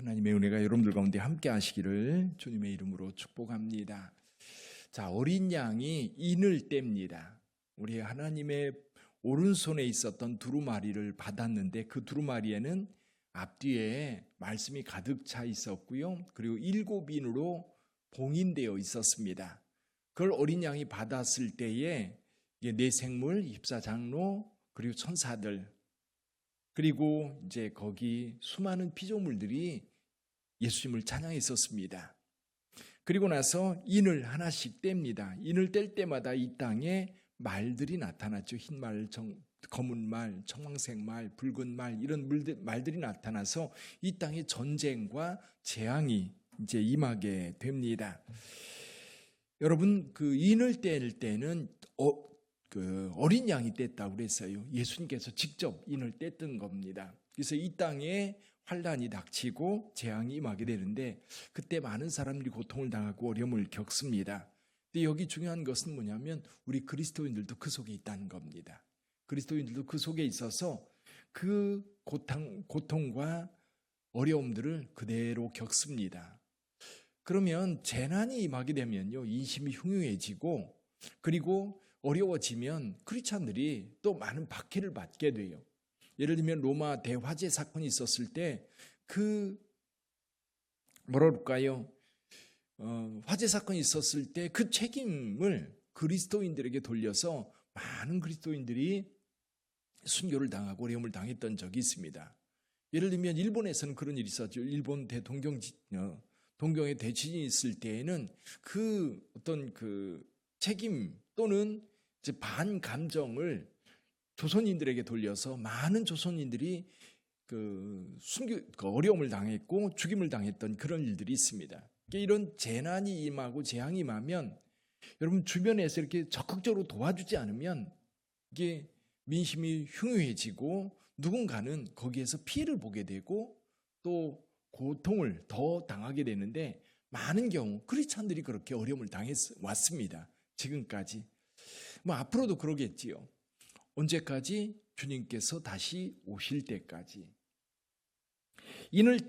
하나님의 은혜가 여러분들 가운데 함께 하시기를 주님의 이름으로 축복합니다. 자, 어린 양이 인을 뗍니다. 우리 하나님의 오른손에 있었던 두루마리를 받았는데 그 두루마리에는 앞뒤에 말씀이 가득 차 있었고요. 그리고 7인으로 봉인되어 있었습니다. 그걸 어린 양이 받았을 때에 네 생물, 입사장로, 그리고 천사들, 그리고 이제 거기 수많은 피조물들이 예수님을 찬양했었습니다. 그리고 나서 인을 하나씩 뗍니다. 인을 뗄 때마다 이 땅에 말들이 나타났죠. 흰 말, 검은 말, 청황색 말, 붉은 말, 이런 말들이 나타나서 이 땅에 전쟁과 재앙이 이제 임하게 됩니다. 여러분, 그 인을 뗄 때는 어린 양이 뗐다고 그랬어요. 예수님께서 직접 인을 뗐던 겁니다. 그래서 이 땅에 환란이 닥치고 재앙이 임하게 되는데 그때 많은 사람들이 고통을 당하고 어려움을 겪습니다. 근데 여기 중요한 것은 뭐냐면 우리 그리스도인들도 그 속에 있다는 겁니다. 그리스도인들도 그 속에 있어서 그 고통과 어려움들을 그대로 겪습니다. 그러면 재난이 임하게 되면요, 인심이 흉흉해지고 그리고 어려워지면 크리스찬들이 또 많은 박해를 받게 돼요. 예를 들면 로마 대화재 사건이 있었을 때 화재 사건이 있었을 때 그 책임을 그리스도인들에게 돌려서 많은 그리스도인들이 순교를 당하고 어려움을 당했던 적이 있습니다. 예를 들면 일본에서는 그런 일이 있었죠. 일본 동경에 대지진이 있을 때에는 그 어떤 그 책임 또는 이제 반감정을 조선인들에게 돌려서 많은 조선인들이 어려움을 당했고 죽임을 당했던 그런 일들이 있습니다. 이런 재난이 임하고 재앙이 임하면 여러분 주변에서 이렇게 적극적으로 도와주지 않으면 이게 민심이 흉흉해지고 누군가는 거기에서 피해를 보게 되고 또 고통을 더 당하게 되는데 많은 경우 크리스찬들이 그렇게 어려움을 당해왔습니다. 지금까지. 앞으로도 그러겠지요. 언제까지? 주님께서 다시 오실 때까지. 인을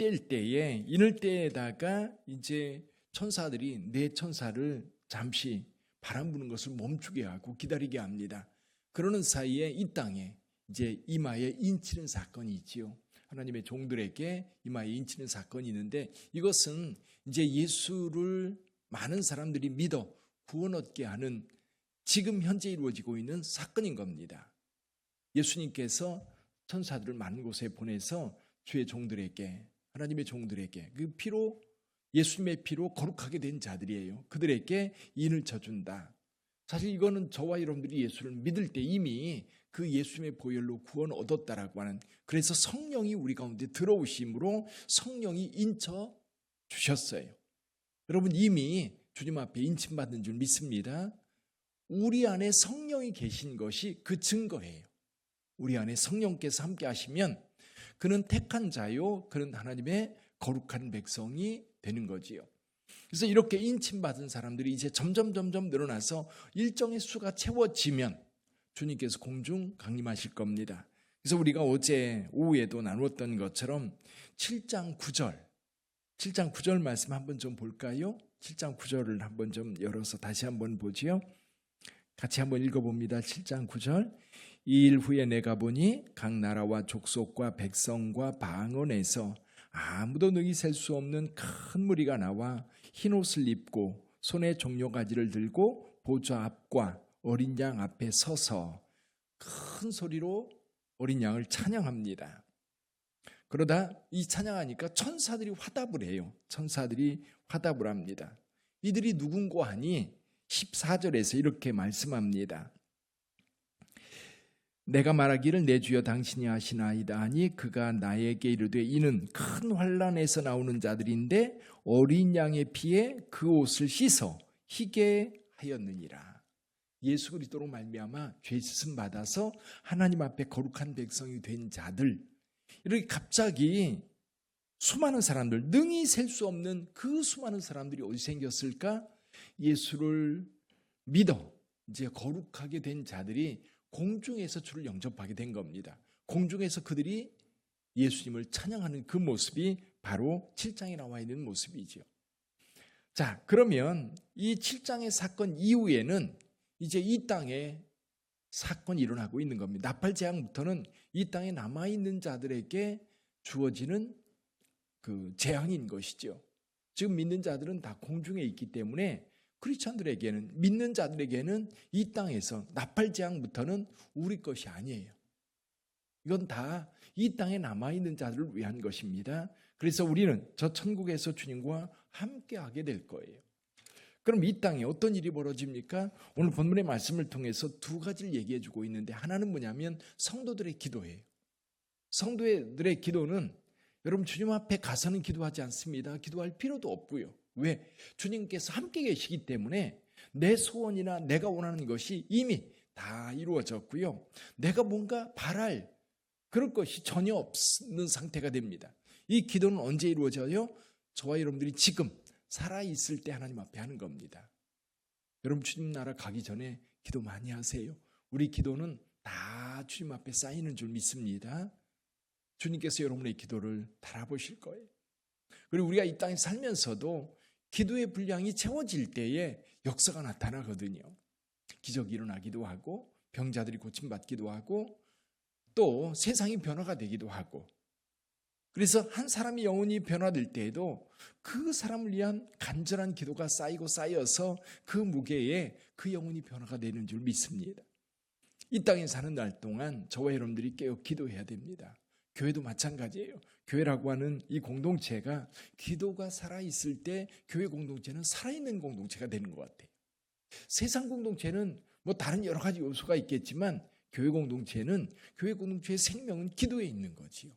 떼다가 이제 천사들이 네 천사를 잠시 바람 부는 것을 멈추게 하고 기다리게 합니다. 그러는 사이에 이 땅에 이제 이마에 인치는 사건이 있지요. 하나님의 종들에게 이마에 인치는 사건이 있는데 이것은 이제 예수를 많은 사람들이 믿어 구원 얻게 하는 지금 현재 이루어지고 있는 사건인 겁니다. 예수님께서 천사들을 많은 곳에 보내서 주의 종들에게, 하나님의 종들에게 그 피로, 예수님의 피로 거룩하게 된 자들이에요. 그들에게 인을 쳐준다. 사실 이거는 저와 여러분들이 예수를 믿을 때 이미 그 예수님의 보혈로 구원 얻었다라고 하는, 그래서 성령이 우리 가운데 들어오심으로 성령이 인쳐 주셨어요. 여러분 이미 주님 앞에 인침받는 줄 믿습니다. 우리 안에 성령이 계신 것이 그 증거예요. 우리 안에 성령께서 함께 하시면 그는 택한 자요, 그는 하나님의 거룩한 백성이 되는 거지요. 그래서 이렇게 인침받은 사람들이 이제 점점 늘어나서 일정의 수가 채워지면 주님께서 공중 강림하실 겁니다. 그래서 우리가 어제 오후에도 나누었던 것처럼 7장 9절 말씀 한번 좀 볼까요? 7장 9절을 한번 좀 열어서 다시 한번 보지요. 같이 한번 읽어봅니다. 7장 9절. 이 일 후에 내가 보니 각 나라와 족속과 백성과 방언에서 아무도 능히 셀 수 없는 큰 무리가 나와 흰옷을 입고 손에 종려가지를 들고 보좌 앞과 어린 양 앞에 서서 큰 소리로 어린 양을 찬양합니다. 그러다 이 찬양하니까 천사들이 화답을 해요. 천사들이 화답을 합니다. 이들이 누군고 하니 14절에서 이렇게 말씀합니다. 내가 말하기를 내 주여 당신이 하시나이다 하니 그가 나에게 이르되 이는 큰 환난에서 나오는 자들인데 어린 양의 피에 그 옷을 씻어 희게 하였느니라. 예수 그리스도로 말미암아 죄 씻음 받아서 하나님 앞에 거룩한 백성이 된 자들, 이렇게 갑자기 수많은 사람들, 능히 셀 수 없는 그 수많은 사람들이 어디 생겼을까? 예수를 믿어 이제 거룩하게 된 자들이 공중에서 주를 영접하게 된 겁니다. 공중에서 그들이 예수님을 찬양하는 그 모습이 바로 7장에 나와 있는 모습이지요. 자, 그러면 이 7장의 사건 이후에는 이제 이 땅에 사건이 일어나고 있는 겁니다. 나팔 재앙부터는 이 땅에 남아있는 자들에게 주어지는 그 재앙인 것이죠. 지금 믿는 자들은 다 공중에 있기 때문에 크리스천들에게는, 믿는 자들에게는 이 땅에서 나팔 재앙부터는 우리 것이 아니에요. 이건 다 이 땅에 남아있는 자들을 위한 것입니다. 그래서 우리는 저 천국에서 주님과 함께하게 될 거예요. 그럼 이 땅에 어떤 일이 벌어집니까? 오늘 본문의 말씀을 통해서 두 가지를 얘기해 주고 있는데, 하나는 뭐냐면 성도들의 기도예요. 성도들의 기도는 여러분 주님 앞에 가서는 기도하지 않습니다. 기도할 필요도 없고요. 왜? 주님께서 함께 계시기 때문에 내 소원이나 내가 원하는 것이 이미 다 이루어졌고요. 내가 뭔가 바랄 그럴 것이 전혀 없는 상태가 됩니다. 이 기도는 언제 이루어져요? 저와 여러분들이 지금 살아있을 때 하나님 앞에 하는 겁니다. 여러분 주님 나라 가기 전에 기도 많이 하세요. 우리 기도는 다 주님 앞에 쌓이는 줄 믿습니다. 주님께서 여러분의 기도를 달아보실 거예요. 그리고 우리가 이 땅에 살면서도 기도의 분량이 채워질 때에 역사가 나타나거든요. 기적이 일어나기도 하고 병자들이 고침받기도 하고 또 세상이 변화가 되기도 하고, 그래서 한 사람이 영혼이 변화될 때에도 그 사람을 위한 간절한 기도가 쌓이고 쌓여서 그 무게에 그 영혼이 변화가 되는 줄 믿습니다. 이 땅에 사는 날 동안 저와 여러분들이 깨어 기도해야 됩니다. 교회도 마찬가지예요. 교회라고 하는 이 공동체가 기도가 살아있을 때 교회 공동체는 살아있는 공동체가 되는 것 같아요. 세상 공동체는 뭐 다른 여러 가지 요소가 있겠지만 교회 공동체는, 교회 공동체의 생명은 기도에 있는 거지요.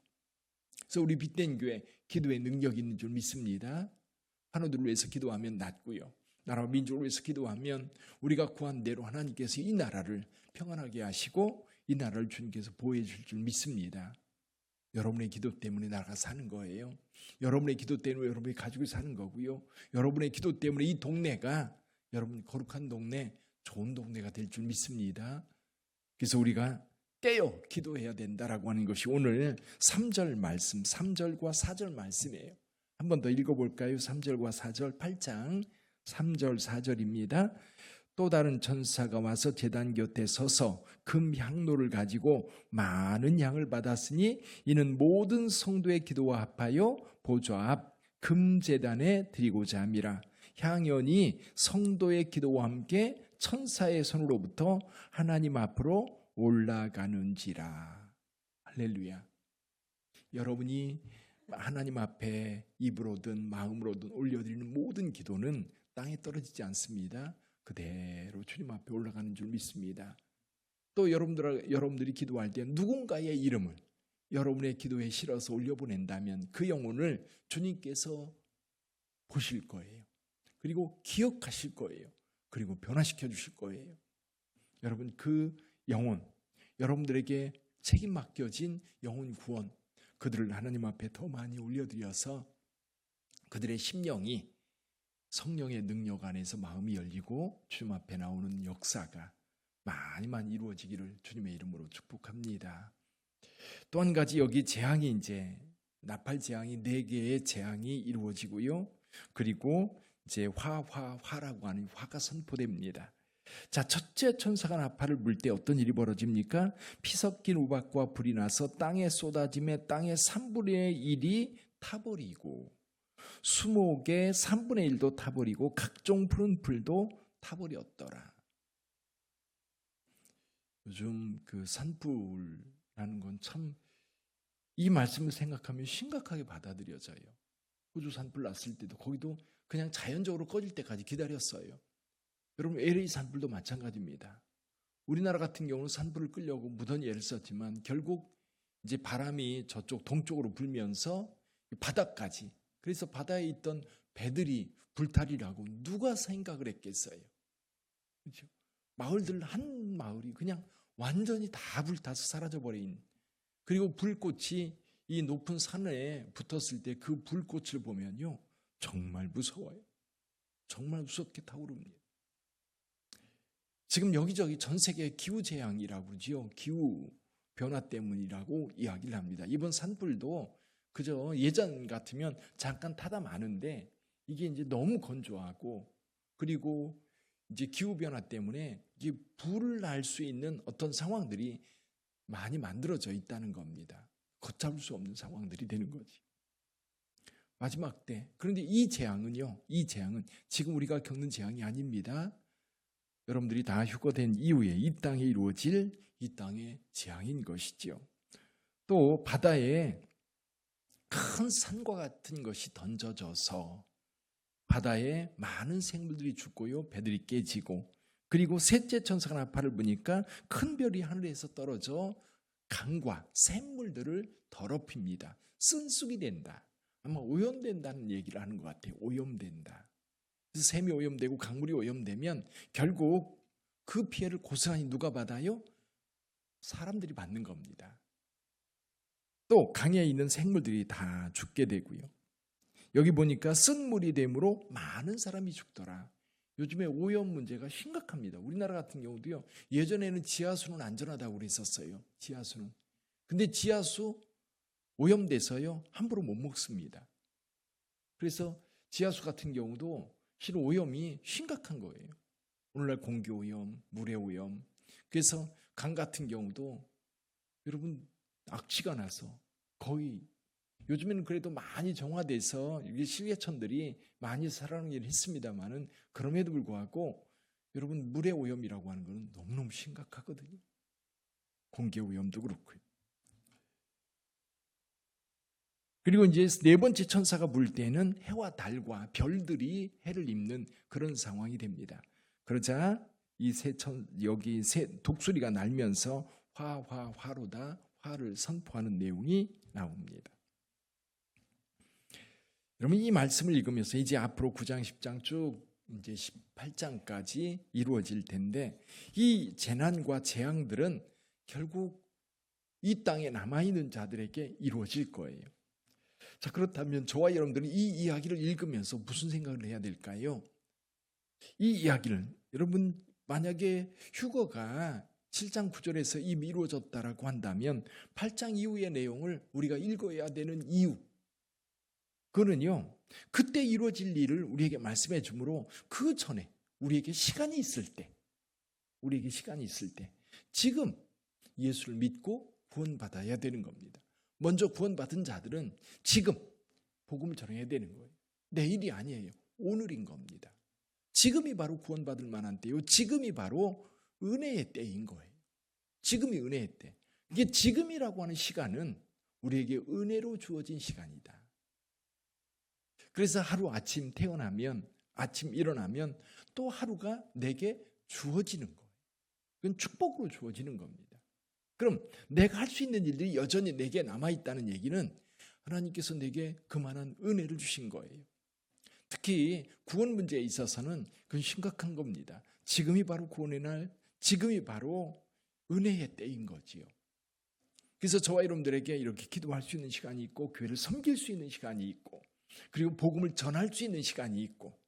그래서 우리 빛된 교회 기도의 능력이 있는 줄 믿습니다. 환우들을 위해서 기도하면 낫고요. 나라와 민족을 위해서 기도하면 우리가 구한 대로 하나님께서 이 나라를 평안하게 하시고 이 나라를 주님께서 보호해 줄 줄 믿습니다. 여러분의 기도 때문에 나라가 사는 거예요. 여러분의 기도 때문에 여러분의 가족이 사는 거고요. 여러분의 기도 때문에 이 동네가, 여러분 거룩한 동네, 좋은 동네가 될 줄 믿습니다. 그래서 우리가 깨어 기도해야 된다라고 하는 것이 오늘 3절 말씀, 3절과 4절 말씀이에요. 한 번 더 읽어볼까요? 3절과 4절, 8장 3절 4절입니다. 또 다른 천사가 와서 제단 곁에 서서 금 향로를 가지고 많은 향을 받았으니 이는 모든 성도의 기도와 합하여 보좌 앞 금제단에 드리고자 함이라. 향연이 성도의 기도와 함께 천사의 손으로부터 하나님 앞으로 올라가는지라. 할렐루야. 여러분이 하나님 앞에 입으로든 마음으로든 올려드리는 모든 기도는 땅에 떨어지지 않습니다. 그대로 주님 앞에 올라가는 줄 믿습니다. 또 여러분들이 기도할 때 누군가의 이름을 여러분의 기도에 실어서 올려보낸다면 그 영혼을 주님께서 보실 거예요. 그리고 기억하실 거예요. 그리고 변화시켜 주실 거예요. 여러분 그 영혼, 여러분들에게 책임 맡겨진 영혼 구원, 그들을 하나님 앞에 더 많이 올려드려서 그들의 심령이 성령의 능력 안에서 마음이 열리고 주님 앞에 나오는 역사가 많이 이루어지기를 주님의 이름으로 축복합니다. 또 한 가지 여기 재앙이 이제 나팔 재앙이 4개의 재앙이 이루어지고요. 그리고 이제 화라고 하는 화가 선포됩니다. 자, 첫째 천사가 나팔을 불 때 어떤 일이 벌어집니까? 피 섞인 우박과 불이 나서 땅에 쏟아짐에 땅의 3분의 1이 타버리고 수목의 3분의 1도 타버리고 각종 푸른 풀도 타버렸더라. 요즘 그 산불이라는 건 참 이 말씀을 생각하면 심각하게 받아들여져요. 호주 산불 났을 때도 거기도 그냥 자연적으로 꺼질 때까지 기다렸어요. 여러분 LA 산불도 마찬가지입니다. 우리나라 같은 경우는 산불을 끄려고 무더니 애를 썼지만 결국 이제 바람이 저쪽 동쪽으로 불면서 바다까지, 그래서 바다에 있던 배들이 불타리라고 누가 생각을 했겠어요. 그렇죠? 마을들 한 마을이 그냥 완전히 다 불타서 사라져버린, 그리고 불꽃이 이 높은 산에 붙었을 때 그 불꽃을 보면요 정말 무서워요. 정말 무섭게 타오릅니다. 지금 여기저기 전 세계 기후재앙이라고 그러지요. 기후 변화 때문이라고 이야기를 합니다. 이번 산불도 그저 예전 같으면 잠깐 타다 마는데 이게 이제 너무 건조하고 그리고 이제 기후 변화 때문에 이게 불을 날 수 있는 어떤 상황들이 많이 만들어져 있다는 겁니다. 걷잡을 수 없는 상황들이 되는 거지. 마지막 때. 그런데 이 재앙은요. 이 재앙은 지금 우리가 겪는 재앙이 아닙니다. 여러분들이 다 휴거된 이후에 이 땅에 이루어질 이 땅의 재앙인 것이지요. 또 바다에 큰 산과 같은 것이 던져져서 바다에 많은 생물들이 죽고요. 배들이 깨지고 그리고 셋째 천사가 나팔을 부니까 큰 별이 하늘에서 떨어져 강과 샘물들을 더럽힙니다. 쓴쑥이 된다. 아마 오염된다는 얘기를 하는 것 같아요. 오염된다. 그래서 샘이 오염되고 강물이 오염되면 결국 그 피해를 고스란히 누가 받아요? 사람들이 받는 겁니다. 또 강에 있는 생물들이 다 죽게 되고요. 여기 보니까 쓴 물이 됨으로 많은 사람이 죽더라. 요즘에 오염 문제가 심각합니다. 우리나라 같은 경우도요. 예전에는 지하수는 안전하다고 그랬었어요. 지하수는. 근데 지하수 오염돼서요. 함부로 못 먹습니다. 그래서 지하수 같은 경우도 실은 오염이 심각한 거예요. 오늘날 공기 오염, 물의 오염. 그래서 강 같은 경우도 여러분 악취가 나서 거의 요즘에는 그래도 많이 정화돼서 실개천들이 많이 살아나긴 했습니다만은 그럼에도 불구하고 여러분 물의 오염이라고 하는 것은 너무너무 심각하거든요. 공기 오염도 그렇고요. 그리고 이제 네 번째 천사가 불 때는 해와 달과 별들이 해를 입는 그런 상황이 됩니다. 그러자 이 여기 독수리가 날면서 화로다 화를 선포하는 내용이 나옵니다. 여러분 이 말씀을 읽으면서 이제 앞으로 9장, 10장 쭉 이제 18장까지 이루어질 텐데 이 재난과 재앙들은 결국 이 땅에 남아있는 자들에게 이루어질 거예요. 자, 그렇다면 저와 여러분들은 이 이야기를 읽으면서 무슨 생각을 해야 될까요? 이 이야기를 여러분 만약에 휴거가 7장 9절에서 이미 이루어졌다라고 한다면 8장 이후의 내용을 우리가 읽어야 되는 이유 그거는요. 그때 이루어질 일을 우리에게 말씀해 주므로 그 전에 우리에게 시간이 있을 때 지금 예수를 믿고 구원받아야 되는 겁니다. 먼저 구원받은 자들은 지금 복음을 전해야 되는 거예요. 내일이 아니에요. 오늘인 겁니다. 지금이 바로 구원받을 만한 때요. 지금이 바로 은혜의 때인 거예요. 지금이 은혜의 때. 이게 지금이라고 하는 시간은 우리에게 은혜로 주어진 시간이다. 그래서 하루 아침 태어나면 아침 일어나면 또 하루가 내게 주어지는 거예요. 그건 축복으로 주어지는 겁니다. 그럼 내가 할 수 있는 일들이 여전히 내게 남아있다는 얘기는 하나님께서 내게 그만한 은혜를 주신 거예요. 특히 구원 문제에 있어서는 그건 심각한 겁니다. 지금이 바로 구원의 날, 지금이 바로 은혜의 때인 거지요. 그래서 저와 여러분들에게 이렇게 기도할 수 있는 시간이 있고 교회를 섬길 수 있는 시간이 있고 그리고 복음을 전할 수 있는 시간이 있고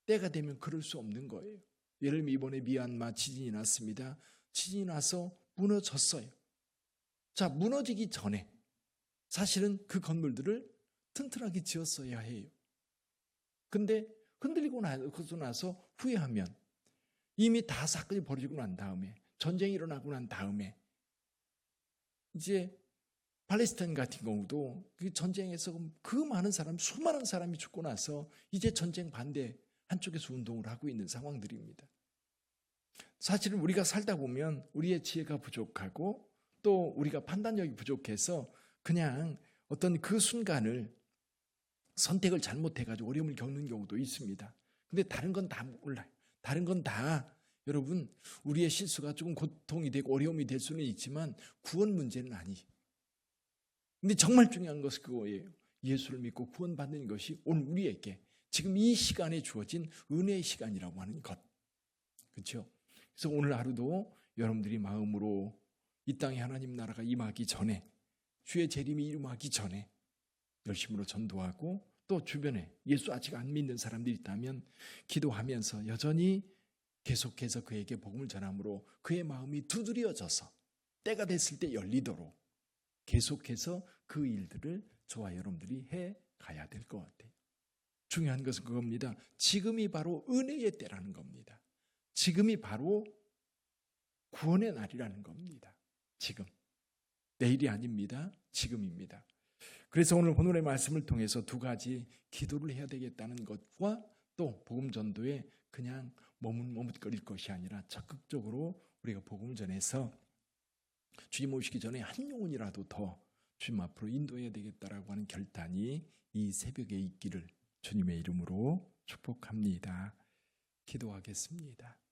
때가 되면 그럴 수 없는 거예요. 예를 들면 이번에 미얀마 지진이 났습니다. 지진이 나서 무너졌어요. 자, 무너지기 전에 사실은 그 건물들을 튼튼하게 지었어야 해요. 근데 흔들리고 나서 후회하면 이미 다 사건이 벌어지고 난 다음에 전쟁이 일어나고 난 다음에 이제 팔레스타인 같은 경우도 그 전쟁에서 그 많은 사람, 수많은 사람이 죽고 나서 이제 전쟁 반대 한쪽에서 운동을 하고 있는 상황들입니다. 사실은 우리가 살다 보면 우리의 지혜가 부족하고 또 우리가 판단력이 부족해서 그냥 어떤 그 순간을 선택을 잘못해가지고 어려움을 겪는 경우도 있습니다. 근데 다른 건 다 몰라요. 다른 건 다 여러분 우리의 실수가 조금 고통이 되고 어려움이 될 수는 있지만 구원 문제는 아니에요. 근데 정말 중요한 것은 그거예요. 예수를 믿고 구원받는 것이 오늘 우리에게 지금 이 시간에 주어진 은혜의 시간이라고 하는 것. 그렇죠? 그래서 오늘 하루도 여러분들이 마음으로 이 땅에 하나님 나라가 임하기 전에 주의 재림이 임하기 전에 열심으로 전도하고 또 주변에 예수 아직 안 믿는 사람들이 있다면 기도하면서 여전히 계속해서 그에게 복음을 전함으로 그의 마음이 두드려져서 때가 됐을 때 열리도록 계속해서 그 일들을 저와 여러분들이 해 가야 될 것 같아요. 중요한 것은 그겁니다. 지금이 바로 은혜의 때라는 겁니다. 지금이 바로 구원의 날이라는 겁니다. 지금. 내일이 아닙니다. 지금입니다. 그래서 오늘 본문의 말씀을 통해서 두 가지 기도를 해야 되겠다는 것과 또 복음 전도에 그냥 머뭇머뭇거릴 것이 아니라 적극적으로 우리가 복음을 전해서 주님 오시기 전에 한 영혼이라도 더 주님 앞으로 인도해야 되겠다라고 하는 결단이 이 새벽에 있기를 주님의 이름으로 축복합니다. 기도하겠습니다.